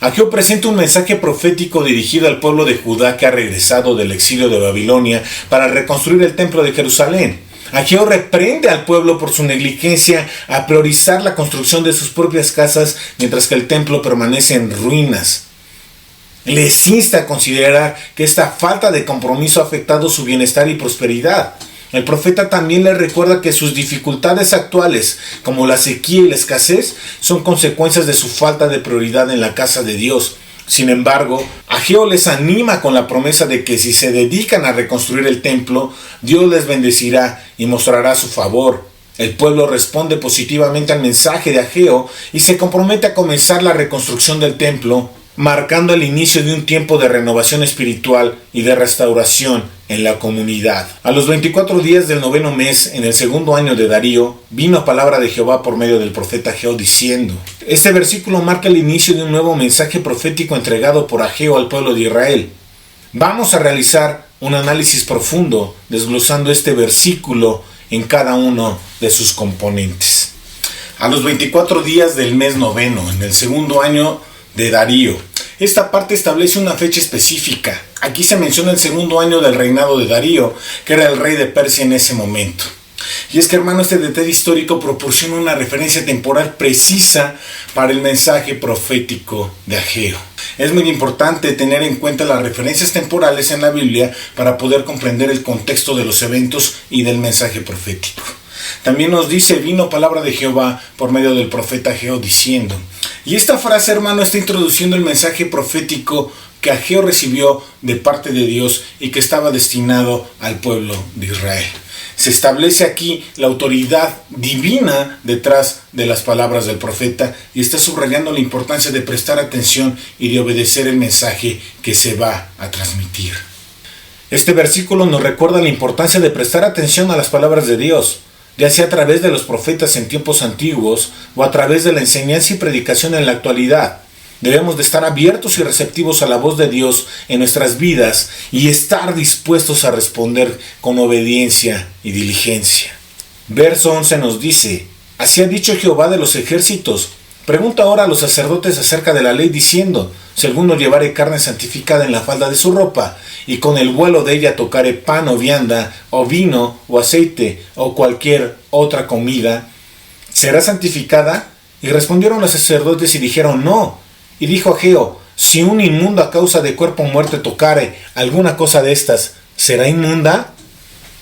Ageo presenta un mensaje profético dirigido al pueblo de Judá que ha regresado del exilio de Babilonia para reconstruir el templo de Jerusalén. Ageo reprende al pueblo por su negligencia a priorizar la construcción de sus propias casas mientras que el templo permanece en ruinas. Les insta a considerar que esta falta de compromiso ha afectado su bienestar y prosperidad. El profeta también les recuerda que sus dificultades actuales, como la sequía y la escasez, son consecuencias de su falta de prioridad en la casa de Dios. Sin embargo, Ageo les anima con la promesa de que si se dedican a reconstruir el templo, Dios les bendecirá y mostrará su favor. El pueblo responde positivamente al mensaje de Ageo y se compromete a comenzar la reconstrucción del templo, marcando el inicio de un tiempo de renovación espiritual y de restauración en la comunidad. A los 24 días del 9º mes, en el 2º año de Darío, vino palabra de Jehová por medio del profeta Ageo diciendo. Este versículo marca el inicio de un nuevo mensaje profético entregado por Ageo al pueblo de Israel. Vamos a realizar un análisis profundo, desglosando este versículo en cada uno de sus componentes. A los 24 días del mes 9º, en el 2º año de Darío. Esta parte establece una fecha específica. Aquí se menciona el 2º año del reinado de Darío, que era el rey de Persia en ese momento. Y es que, hermano, este detalle histórico proporciona una referencia temporal precisa para el mensaje profético de Ageo. Es muy importante tener en cuenta las referencias temporales en la Biblia para poder comprender el contexto de los eventos y del mensaje profético. También nos dice, vino palabra de Jehová por medio del profeta Ageo diciendo. Y esta frase, hermano, está introduciendo el mensaje profético que Ageo recibió de parte de Dios y que estaba destinado al pueblo de Israel. Se establece aquí la autoridad divina detrás de las palabras del profeta y está subrayando la importancia de prestar atención y de obedecer el mensaje que se va a transmitir. Este versículo nos recuerda la importancia de prestar atención a las palabras de Dios, ya sea a través de los profetas en tiempos antiguos o a través de la enseñanza y predicación en la actualidad. Debemos de estar abiertos y receptivos a la voz de Dios en nuestras vidas y estar dispuestos a responder con obediencia y diligencia. Verso 11 nos dice, así ha dicho Jehová de los ejércitos, pregunta ahora a los sacerdotes acerca de la ley diciendo, si alguno llevare carne santificada en la falda de su ropa, y con el vuelo de ella tocare pan o vianda, o vino, o aceite, o cualquier otra comida, ¿será santificada? Y respondieron los sacerdotes y dijeron, no. Y dijo Ageo, si un inmundo a causa de cuerpo muerto tocare alguna cosa de estas, ¿será inmunda?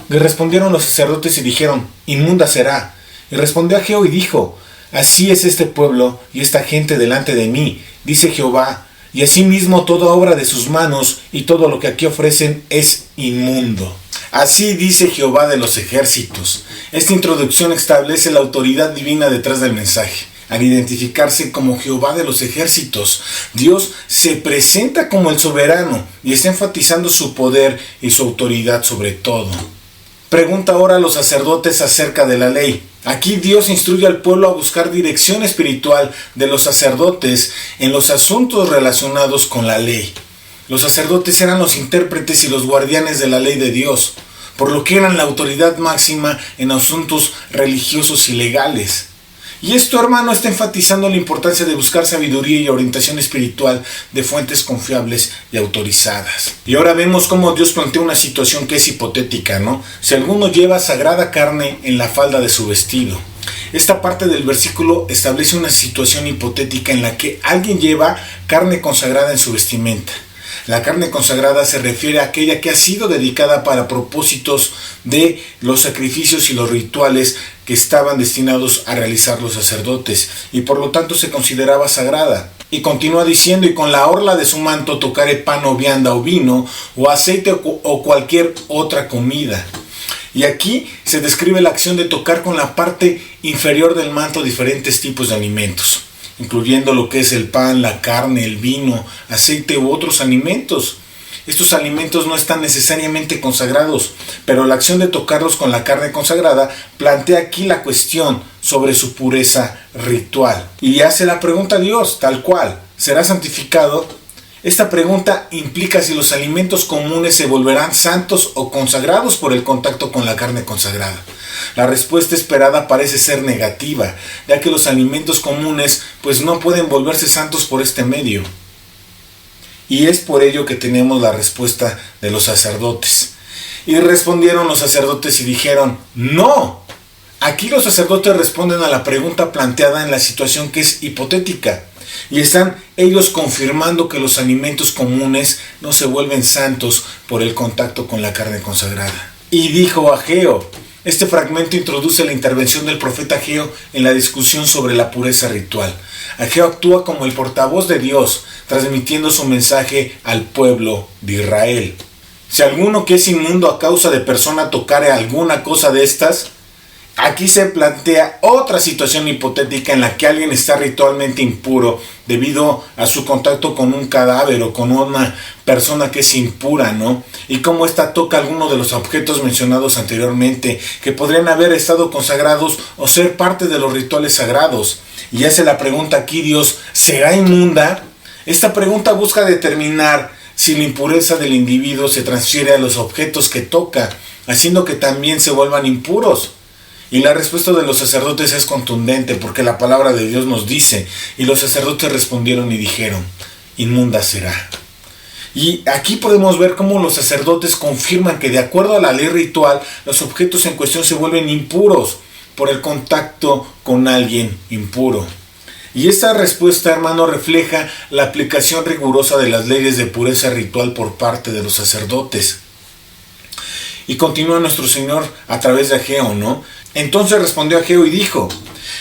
Y respondieron los sacerdotes y dijeron, inmunda será. Y respondió Ageo y dijo, así es este pueblo y esta gente delante de mí, dice Jehová, y asimismo toda obra de sus manos y todo lo que aquí ofrecen es inmundo. Así dice Jehová de los ejércitos. Esta introducción establece la autoridad divina detrás del mensaje. Al identificarse como Jehová de los ejércitos, Dios se presenta como el soberano y está enfatizando su poder y su autoridad sobre todo. Pregunta ahora a los sacerdotes acerca de la ley. Aquí Dios instruye al pueblo a buscar dirección espiritual de los sacerdotes en los asuntos relacionados con la ley. Los sacerdotes eran los intérpretes y los guardianes de la ley de Dios, por lo que eran la autoridad máxima en asuntos religiosos y legales. Y esto, hermano, está enfatizando la importancia de buscar sabiduría y orientación espiritual de fuentes confiables y autorizadas. Y ahora vemos cómo Dios plantea una situación que es hipotética, ¿no? Si alguno lleva sagrada carne en la falda de su vestido. Esta parte del versículo establece una situación hipotética en la que alguien lleva carne consagrada en su vestimenta. La carne consagrada se refiere a aquella que ha sido dedicada para propósitos de los sacrificios y los rituales que estaban destinados a realizar los sacerdotes y por lo tanto se consideraba sagrada. Y continúa diciendo, y con la orla de su manto tocare pan o vianda o vino o aceite o cualquier otra comida. Y aquí se describe la acción de tocar con la parte inferior del manto diferentes tipos de alimentos, incluyendo lo que es el pan, la carne, el vino, aceite u otros alimentos. Estos alimentos no están necesariamente consagrados, pero la acción de tocarlos con la carne consagrada plantea aquí la cuestión sobre su pureza ritual. Y hace la pregunta a Dios, tal cual, ¿será santificado? Esta pregunta implica si los alimentos comunes se volverán santos o consagrados por el contacto con la carne consagrada. La respuesta esperada parece ser negativa, ya que los alimentos comunes pues no pueden volverse santos por este medio. Y es por ello que tenemos la respuesta de los sacerdotes. Y respondieron los sacerdotes y dijeron, no. Aquí los sacerdotes responden a la pregunta planteada en la situación que es hipotética. Y están ellos confirmando que los alimentos comunes no se vuelven santos por el contacto con la carne consagrada. Y dijo Ageo. Este fragmento introduce la intervención del profeta Ageo en la discusión sobre la pureza ritual. Ageo actúa como el portavoz de Dios, transmitiendo su mensaje al pueblo de Israel. Si alguno que es inmundo a causa de persona tocare alguna cosa de estas, aquí se plantea otra situación hipotética en la que alguien está ritualmente impuro debido a su contacto con un cadáver o con una persona que es impura, ¿no? Y cómo ésta toca alguno de los objetos mencionados anteriormente, que podrían haber estado consagrados o ser parte de los rituales sagrados. Y hace la pregunta aquí Dios, ¿será inmunda? Esta pregunta busca determinar si la impureza del individuo se transfiere a los objetos que toca, haciendo que también se vuelvan impuros. Y la respuesta de los sacerdotes es contundente, porque la palabra de Dios nos dice, y los sacerdotes respondieron y dijeron, inmunda será. Y aquí podemos ver cómo los sacerdotes confirman que de acuerdo a la ley ritual, los objetos en cuestión se vuelven impuros por el contacto con alguien impuro. Y esta respuesta, hermano, refleja la aplicación rigurosa de las leyes de pureza ritual por parte de los sacerdotes. Y continúa nuestro Señor a través de Ageo, ¿no? Entonces respondió Ageo y dijo,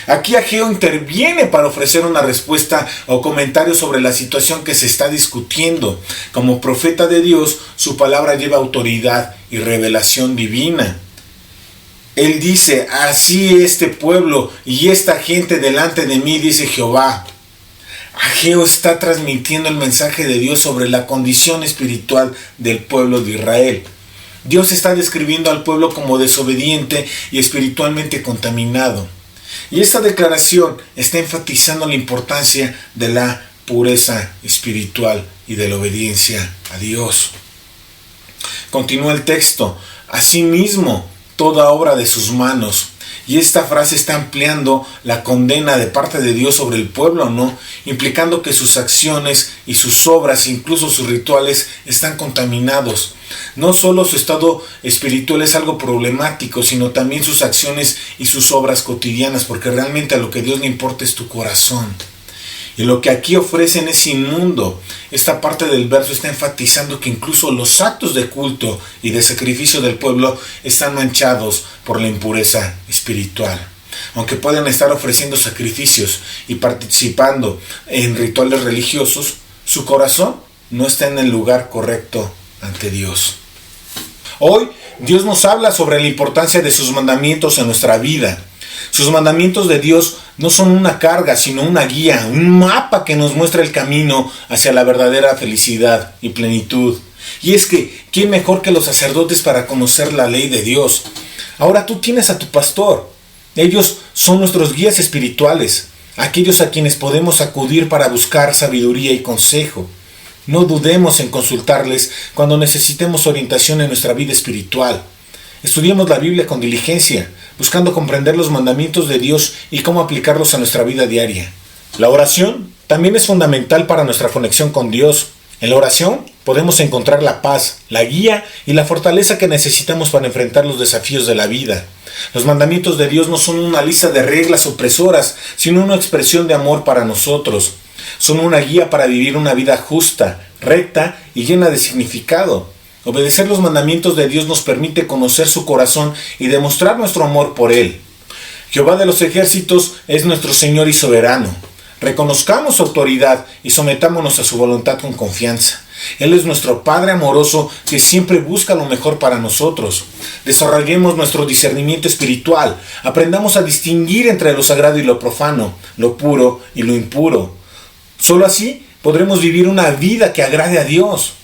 aquí Ageo interviene para ofrecer una respuesta o comentario sobre la situación que se está discutiendo. Como profeta de Dios, su palabra lleva autoridad y revelación divina. Él dice, así este pueblo y esta gente delante de mí, dice Jehová. Ageo está transmitiendo el mensaje de Dios sobre la condición espiritual del pueblo de Israel. Dios está describiendo al pueblo como desobediente y espiritualmente contaminado. Y esta declaración está enfatizando la importancia de la pureza espiritual y de la obediencia a Dios. Continúa el texto. Asimismo, toda obra de sus manos. Y esta frase está ampliando la condena de parte de Dios sobre el pueblo, ¿no? Implicando que sus acciones y sus obras, incluso sus rituales, están contaminados. No solo su estado espiritual es algo problemático, sino también sus acciones y sus obras cotidianas, porque realmente a lo que Dios le importa es tu corazón. Y lo que aquí ofrecen es inmundo. Esta parte del verso está enfatizando que incluso los actos de culto y de sacrificio del pueblo están manchados por la impureza espiritual. Aunque pueden estar ofreciendo sacrificios y participando en rituales religiosos, su corazón no está en el lugar correcto ante Dios. Hoy Dios nos habla sobre la importancia de sus mandamientos en nuestra vida. Sus mandamientos de Dios no son una carga, sino una guía, un mapa que nos muestra el camino hacia la verdadera felicidad y plenitud. Y es que, ¿quién mejor que los sacerdotes para conocer la ley de Dios? Ahora tú tienes a tu pastor. Ellos son nuestros guías espirituales, aquellos a quienes podemos acudir para buscar sabiduría y consejo. No dudemos en consultarles cuando necesitemos orientación en nuestra vida espiritual. Estudiemos la Biblia con diligencia, buscando comprender los mandamientos de Dios y cómo aplicarlos a nuestra vida diaria. La oración también es fundamental para nuestra conexión con Dios. En la oración podemos encontrar la paz, la guía y la fortaleza que necesitamos para enfrentar los desafíos de la vida. Los mandamientos de Dios no son una lista de reglas opresoras, sino una expresión de amor para nosotros. Son una guía para vivir una vida justa, recta y llena de significado. Obedecer los mandamientos de Dios nos permite conocer su corazón y demostrar nuestro amor por Él. Jehová de los ejércitos es nuestro Señor y soberano. Reconozcamos su autoridad y sometámonos a su voluntad con confianza. Él es nuestro Padre amoroso que siempre busca lo mejor para nosotros. Desarrollemos nuestro discernimiento espiritual. Aprendamos a distinguir entre lo sagrado y lo profano, lo puro y lo impuro. Solo así podremos vivir una vida que agrade a Dios.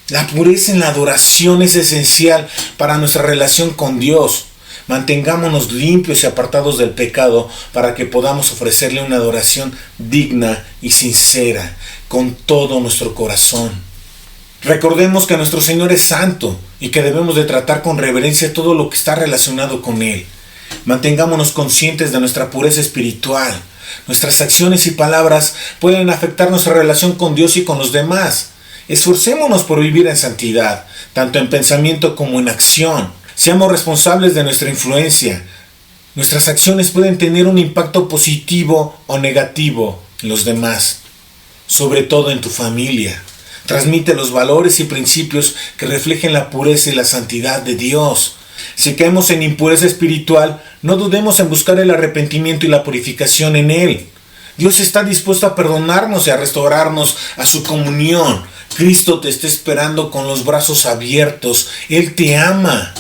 La pureza en la adoración es esencial para nuestra relación con Dios. Mantengámonos limpios y apartados del pecado para que podamos ofrecerle una adoración digna y sincera, con todo nuestro corazón. Recordemos que nuestro Señor es santo y que debemos de tratar con reverencia todo lo que está relacionado con Él. Mantengámonos conscientes de nuestra pureza espiritual. Nuestras acciones y palabras pueden afectar nuestra relación con Dios y con los demás. Esforcémonos por vivir en santidad, tanto en pensamiento como en acción. Seamos responsables de nuestra influencia. Nuestras acciones pueden tener un impacto positivo o negativo en los demás, sobre todo en tu familia. Transmite los valores y principios que reflejen la pureza y la santidad de Dios. Si caemos en impureza espiritual, no dudemos en buscar el arrepentimiento y la purificación en Él. Dios está dispuesto a perdonarnos y a restaurarnos a su comunión. Cristo te está esperando con los brazos abiertos. Él te ama.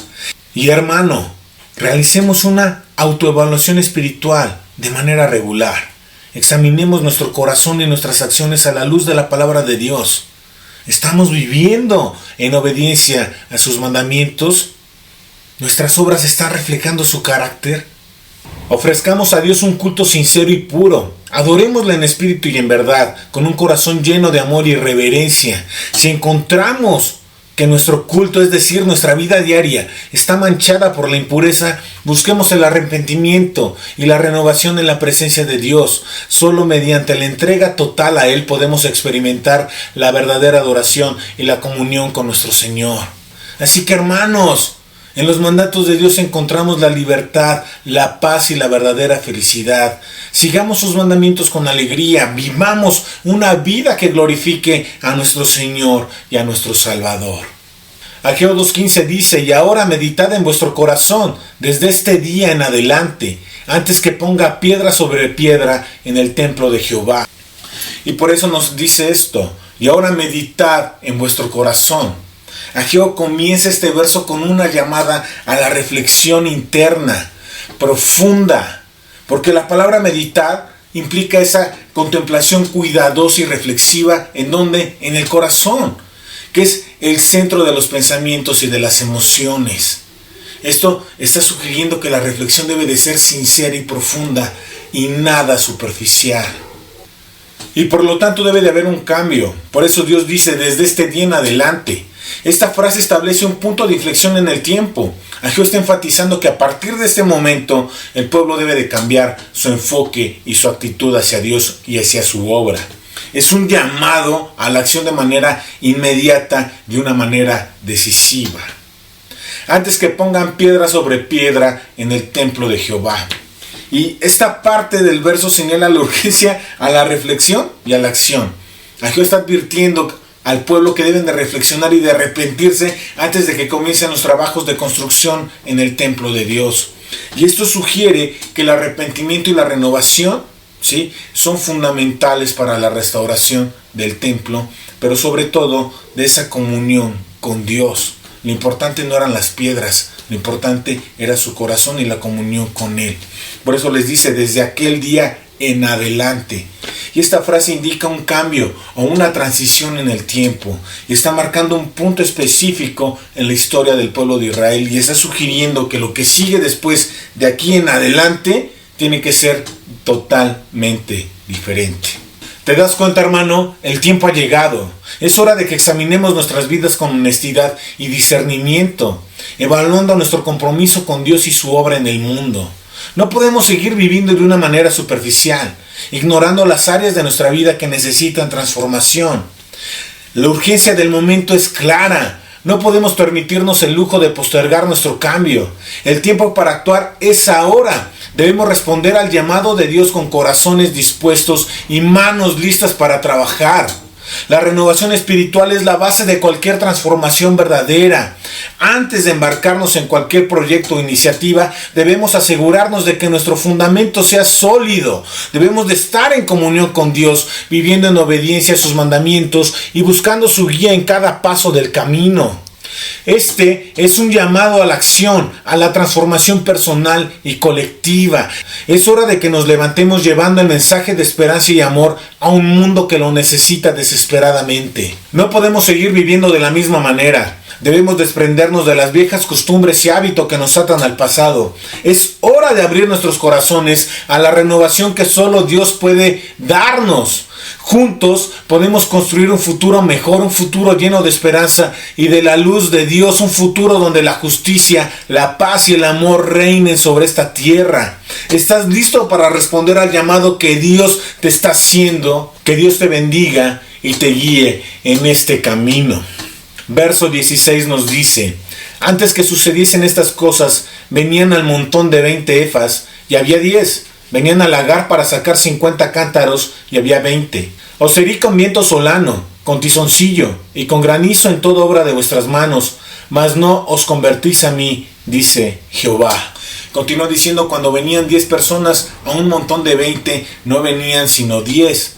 Y hermano, realicemos una autoevaluación espiritual de manera regular. Examinemos nuestro corazón y nuestras acciones a la luz de la palabra de Dios. ¿Estamos viviendo en obediencia a sus mandamientos? ¿Nuestras obras están reflejando su carácter? Ofrezcamos a Dios un culto sincero y puro. Adorémosle en espíritu y en verdad, con un corazón lleno de amor y reverencia. Si encontramos que nuestro culto, es decir, nuestra vida diaria, está manchada por la impureza, busquemos el arrepentimiento y la renovación en la presencia de Dios. Solo mediante la entrega total a Él podemos experimentar la verdadera adoración y la comunión con nuestro Señor. Así que, hermanos, en los mandatos de Dios encontramos la libertad, la paz y la verdadera felicidad. Sigamos sus mandamientos con alegría, vivamos una vida que glorifique a nuestro Señor y a nuestro Salvador. Ageo 2:15 dice: y ahora meditad en vuestro corazón desde este día en adelante, antes que ponga piedra sobre piedra en el templo de Jehová. Y por eso nos dice esto: y ahora meditad en vuestro corazón. Ageo comienza este verso con una llamada a la reflexión interna, profunda, porque la palabra meditar implica esa contemplación cuidadosa y reflexiva, ¿en dónde? En el corazón, que es el centro de los pensamientos y de las emociones. Esto está sugiriendo que la reflexión debe de ser sincera y profunda y nada superficial. Y por lo tanto debe de haber un cambio. Por eso Dios dice: desde este día en adelante. Esta frase establece un punto de inflexión en el tiempo. Ageo está enfatizando que a partir de este momento el pueblo debe de cambiar su enfoque y su actitud hacia Dios y hacia su obra. Es un llamado a la acción de manera inmediata, de una manera decisiva. Antes que pongan piedra sobre piedra en el templo de Jehová. Y esta parte del verso señala la urgencia a la reflexión y a la acción. Ageo está advirtiendo al pueblo que deben de reflexionar y de arrepentirse antes de que comiencen los trabajos de construcción en el templo de Dios. Y esto sugiere que el arrepentimiento y la renovación, ¿sí?, son fundamentales para la restauración del templo, pero sobre todo de esa comunión con Dios. Lo importante no eran las piedras, lo importante era su corazón y la comunión con Él. Por eso les dice: desde aquel día en adelante. Y esta frase indica un cambio o una transición en el tiempo. Y está marcando un punto específico en la historia del pueblo de Israel. Y está sugiriendo que lo que sigue después de aquí en adelante tiene que ser totalmente diferente. ¿Te das cuenta, hermano? El tiempo ha llegado. Es hora de que examinemos nuestras vidas con honestidad y discernimiento, evaluando nuestro compromiso con Dios y su obra en el mundo. No podemos seguir viviendo de una manera superficial, ignorando las áreas de nuestra vida que necesitan transformación. La urgencia del momento es clara. No podemos permitirnos el lujo de postergar nuestro cambio. El tiempo para actuar es ahora. Debemos responder al llamado de Dios con corazones dispuestos y manos listas para trabajar. La renovación espiritual es la base de cualquier transformación verdadera. Antes de embarcarnos en cualquier proyecto o iniciativa, debemos asegurarnos de que nuestro fundamento sea sólido. Debemos de estar en comunión con Dios, viviendo en obediencia a sus mandamientos y buscando su guía en cada paso del camino. Este es un llamado a la acción, a la transformación personal y colectiva. Es hora de que nos levantemos llevando el mensaje de esperanza y amor a un mundo que lo necesita desesperadamente. No podemos seguir viviendo de la misma manera. Debemos desprendernos de las viejas costumbres y hábitos que nos atan al pasado. Es hora de abrir nuestros corazones a la renovación que solo Dios puede darnos. Juntos podemos construir un futuro mejor, un futuro lleno de esperanza y de la luz de Dios, un futuro donde la justicia, la paz y el amor reinen sobre esta tierra. ¿Estás listo para responder al llamado que Dios te está haciendo? Que Dios te bendiga y te guíe en este camino. Verso 16 nos dice: antes que sucediesen estas cosas, venían al montón de 20 efas y había 10. Venían al lagar para sacar 50 cántaros y había 20. Os herí con viento solano, con tizoncillo y con granizo en toda obra de vuestras manos, mas no os convertís a mí, dice Jehová. Continúa diciendo: cuando venían 10 personas a un montón de 20, no venían sino 10.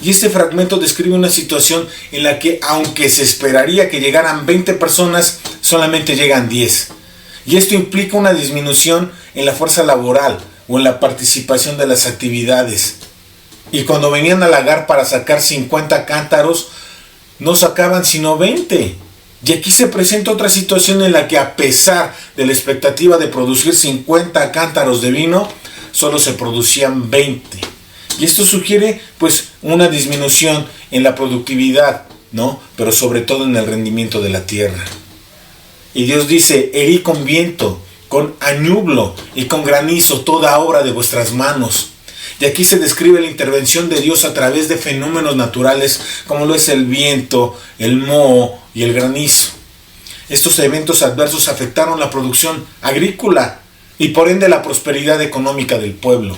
Y este fragmento describe una situación en la que, aunque se esperaría que llegaran 20 personas, solamente llegan 10. Y esto implica una disminución en la fuerza laboral o en la participación de las actividades. Y cuando venían al lagar para sacar 50 cántaros, no sacaban sino 20. Y aquí se presenta otra situación en la que, a pesar de la expectativa de producir 50 cántaros de vino, solo se producían 20. Y esto sugiere pues una disminución en la productividad, ¿no? Pero sobre todo en el rendimiento de la tierra. Y Dios dice: herí con viento, con añublo y con granizo toda obra de vuestras manos. Y aquí se describe la intervención de Dios a través de fenómenos naturales como lo es el viento, el moho y el granizo. Estos eventos adversos afectaron la producción agrícola y por ende la prosperidad económica del pueblo.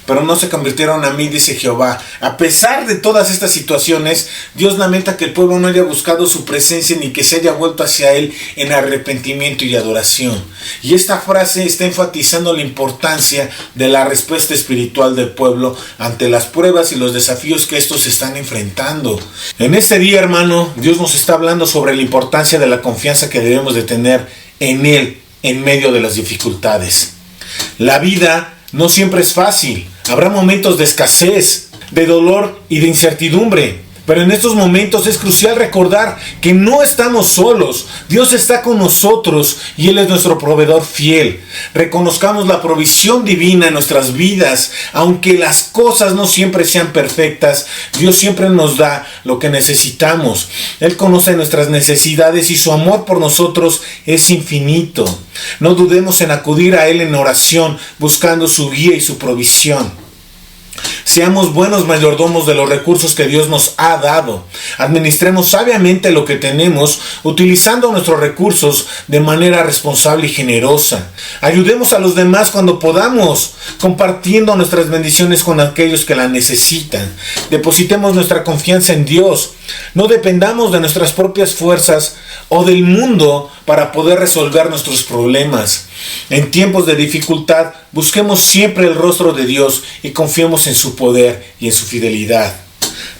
Pero no se convirtieron a mí, dice Jehová. A pesar de todas estas situaciones, Dios lamenta que el pueblo no haya buscado su presencia ni que se haya vuelto hacia Él en arrepentimiento y adoración. Y esta frase está enfatizando la importancia de la respuesta espiritual del pueblo ante las pruebas y los desafíos que estos están enfrentando. En este día, hermano, Dios nos está hablando sobre la importancia de la confianza que debemos de tener en Él en medio de las dificultades. La vida no siempre es fácil. Habrá momentos de escasez, de dolor y de incertidumbre. Pero en estos momentos es crucial recordar que no estamos solos. Dios está con nosotros y Él es nuestro proveedor fiel. Reconozcamos la provisión divina en nuestras vidas. Aunque las cosas no siempre sean perfectas, Dios siempre nos da lo que necesitamos. Él conoce nuestras necesidades y su amor por nosotros es infinito. No dudemos en acudir a Él en oración, buscando su guía y su provisión. Seamos buenos mayordomos de los recursos que Dios nos ha dado. Administremos sabiamente lo que tenemos, utilizando nuestros recursos de manera responsable y generosa. Ayudemos a los demás cuando podamos, compartiendo nuestras bendiciones con aquellos que la necesitan. Depositemos nuestra confianza en Dios. No dependamos de nuestras propias fuerzas o del mundo para poder resolver nuestros problemas. En tiempos de dificultad, busquemos siempre el rostro de Dios y confiemos en su poder y en su fidelidad.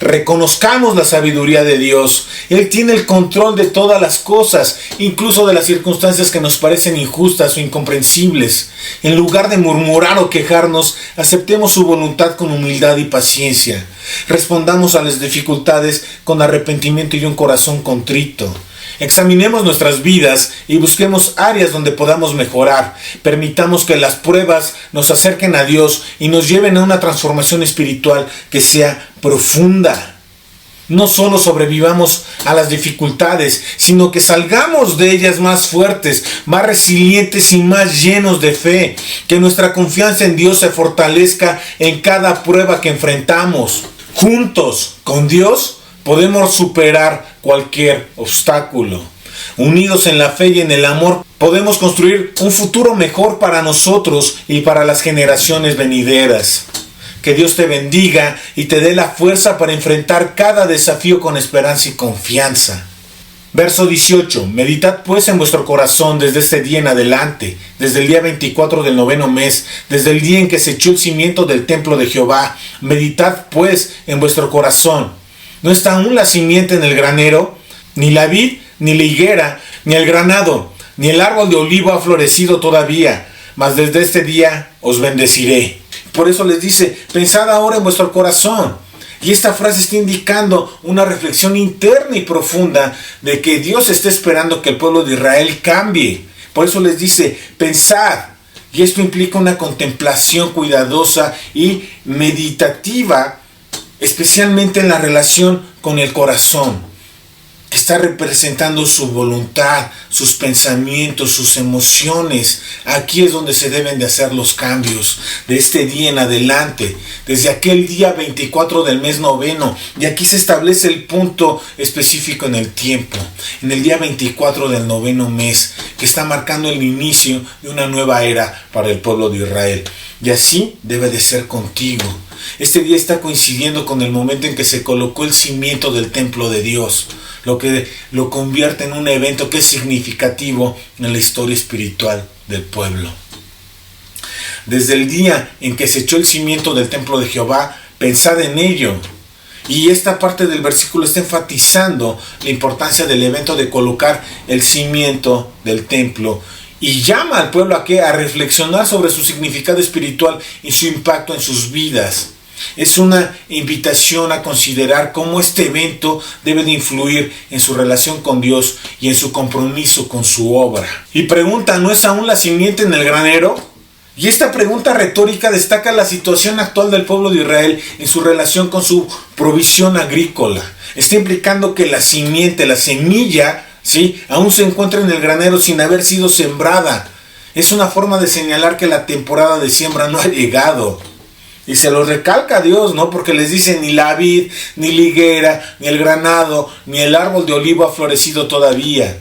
Reconozcamos la sabiduría de Dios. Él tiene el control de todas las cosas, incluso de las circunstancias que nos parecen injustas o incomprensibles. En lugar de murmurar o quejarnos, aceptemos su voluntad con humildad y paciencia. Respondamos a las dificultades con arrepentimiento y un corazón contrito. Examinemos nuestras vidas y busquemos áreas donde podamos mejorar. Permitamos que las pruebas nos acerquen a Dios y nos lleven a una transformación espiritual que sea profunda. No solo sobrevivamos a las dificultades, sino que salgamos de ellas más fuertes, más resilientes y más llenos de fe. Que nuestra confianza en Dios se fortalezca en cada prueba que enfrentamos. Juntos, con Dios, podemos superar cualquier obstáculo. Unidos en la fe y en el amor, podemos construir un futuro mejor para nosotros y para las generaciones venideras. Que Dios te bendiga y te dé la fuerza para enfrentar cada desafío con esperanza y confianza. Verso 18. Meditad pues en vuestro corazón desde este día en adelante, desde el día 24 del 9º mes, desde el día en que se echó el cimiento del templo de Jehová. Meditad pues en vuestro corazón. ¿No está aún la simiente en el granero? Ni la vid, ni la higuera, ni el granado, ni el árbol de olivo ha florecido todavía, mas desde este día os bendeciré. Por eso les dice: pensad ahora en vuestro corazón. Y esta frase está indicando una reflexión interna y profunda de que Dios está esperando que el pueblo de Israel cambie. Por eso les dice, pensad. Y esto implica una contemplación cuidadosa y meditativa, especialmente en la relación con el corazón, que está representando su voluntad, sus pensamientos, sus emociones. Aquí es donde se deben de hacer los cambios, de este día en adelante, desde aquel día 24 del mes noveno. Y aquí se establece el punto específico en el tiempo, en el día 24 del noveno mes, que está marcando el inicio de una nueva era para el pueblo de Israel. Y así debe de ser contigo. Este día está coincidiendo con el momento en que se colocó el cimiento del templo de Dios, lo que lo convierte en un evento que es significativo en la historia espiritual del pueblo. Desde el día en que se echó el cimiento del templo de Jehová, pensad en ello. Y esta parte del versículo está enfatizando la importancia del evento de colocar el cimiento del templo. Y llama al pueblo a reflexionar sobre su significado espiritual y su impacto en sus vidas. Es una invitación a considerar cómo este evento debe de influir en su relación con Dios y en su compromiso con su obra. Y pregunta, ¿no es aún la simiente en el granero? Y esta pregunta retórica destaca la situación actual del pueblo de Israel en su relación con su provisión agrícola. Está implicando que la simiente, la semilla, ¿sí?, aún se encuentra en el granero sin haber sido sembrada. Es una forma de señalar que la temporada de siembra no ha llegado. Y se lo recalca Dios, ¿no? Porque les dice, ni la vid, ni la higuera, ni el granado, ni el árbol de olivo ha florecido todavía.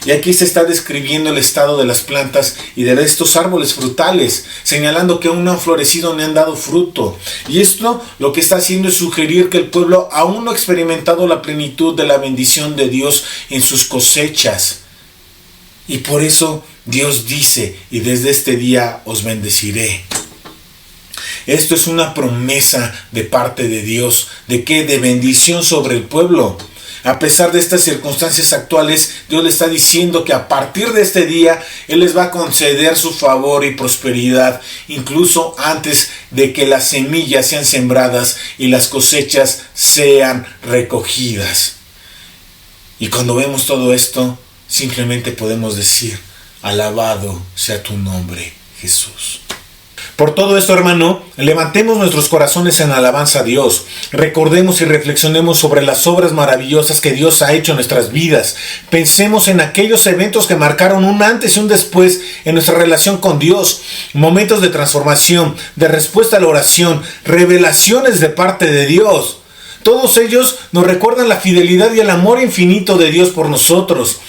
Y aquí se está describiendo el estado de las plantas y de estos árboles frutales, señalando que aún no han florecido ni han dado fruto. Y esto lo que está haciendo es sugerir que el pueblo aún no ha experimentado la plenitud de la bendición de Dios en sus cosechas. Y por eso Dios dice, y desde este día os bendeciré. Esto es una promesa de parte de Dios, ¿de qué? De bendición sobre el pueblo. A pesar de estas circunstancias actuales, Dios le está diciendo que a partir de este día, Él les va a conceder su favor y prosperidad, incluso antes de que las semillas sean sembradas y las cosechas sean recogidas. Y cuando vemos todo esto, simplemente podemos decir, alabado sea tu nombre, Jesús. Por todo esto, hermano, levantemos nuestros corazones en alabanza a Dios. Recordemos y reflexionemos sobre las obras maravillosas que Dios ha hecho en nuestras vidas. Pensemos en aquellos eventos que marcaron un antes y un después en nuestra relación con Dios. Momentos de transformación, de respuesta a la oración, revelaciones de parte de Dios. Todos ellos nos recuerdan la fidelidad y el amor infinito de Dios por nosotros.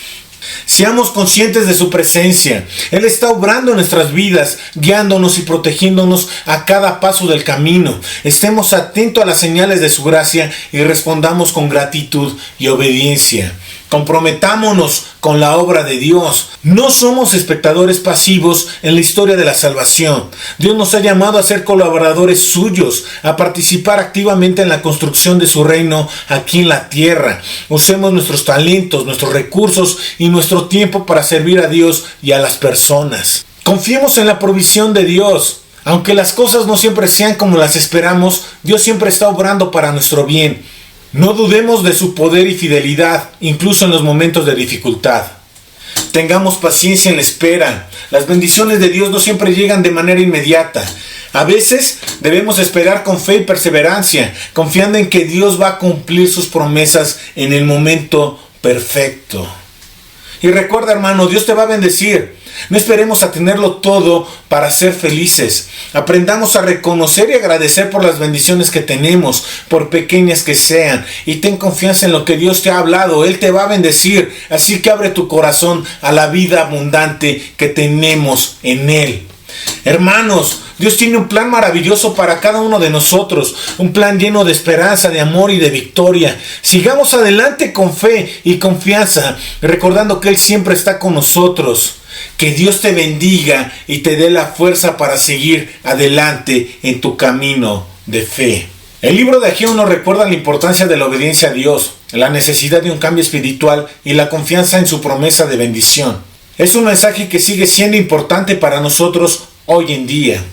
Seamos conscientes de su presencia. Él está obrando en nuestras vidas, guiándonos y protegiéndonos a cada paso del camino. Estemos atentos a las señales de su gracia y respondamos con gratitud y obediencia. Comprometámonos con la obra de Dios. No somos espectadores pasivos en la historia de la salvación. Dios nos ha llamado a ser colaboradores suyos, a participar activamente en la construcción de su reino aquí en la tierra. Usemos nuestros talentos, nuestros recursos y nuestro tiempo para servir a Dios y a las personas. Confiemos en la provisión de Dios. Aunque las cosas no siempre sean como las esperamos, Dios siempre está obrando para nuestro bien. No dudemos de su poder y fidelidad, incluso en los momentos de dificultad. Tengamos paciencia en la espera. Las bendiciones de Dios no siempre llegan de manera inmediata. A veces debemos esperar con fe y perseverancia, confiando en que Dios va a cumplir sus promesas en el momento perfecto. Y recuerda, hermano, Dios te va a bendecir. No esperemos a tenerlo todo para ser felices. Aprendamos a reconocer y agradecer por las bendiciones que tenemos, por pequeñas que sean. Y ten confianza en lo que Dios te ha hablado. Él te va a bendecir. Así que abre tu corazón a la vida abundante que tenemos en Él. Hermanos, Dios tiene un plan maravilloso para cada uno de nosotros, un plan lleno de esperanza, de amor y de victoria. Sigamos adelante con fe y confianza, recordando que Él siempre está con nosotros. Que Dios te bendiga y te dé la fuerza para seguir adelante en tu camino de fe. El libro de Ageo nos recuerda la importancia de la obediencia a Dios, la necesidad de un cambio espiritual y la confianza en su promesa de bendición. Es un mensaje que sigue siendo importante para nosotros hoy en día.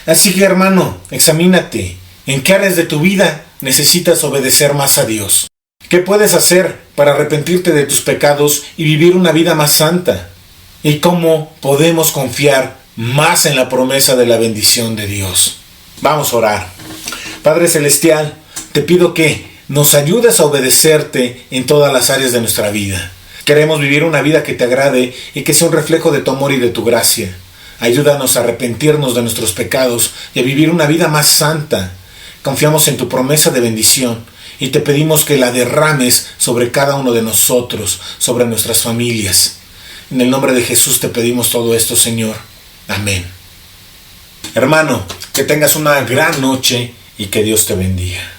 Así que, hermano, examínate. ¿En qué áreas de tu vida necesitas obedecer más a Dios? ¿Qué puedes hacer para arrepentirte de tus pecados y vivir una vida más santa? ¿Y cómo podemos confiar más en la promesa de la bendición de Dios? Vamos a orar. Padre Celestial, te pido que nos ayudes a obedecerte en todas las áreas de nuestra vida. Queremos vivir una vida que te agrade y que sea un reflejo de tu amor y de tu gracia. Ayúdanos a arrepentirnos de nuestros pecados y a vivir una vida más santa. Confiamos en tu promesa de bendición y te pedimos que la derrames sobre cada uno de nosotros, sobre nuestras familias. En el nombre de Jesús te pedimos todo esto, Señor. Amén. Hermano, que tengas una gran noche y que Dios te bendiga.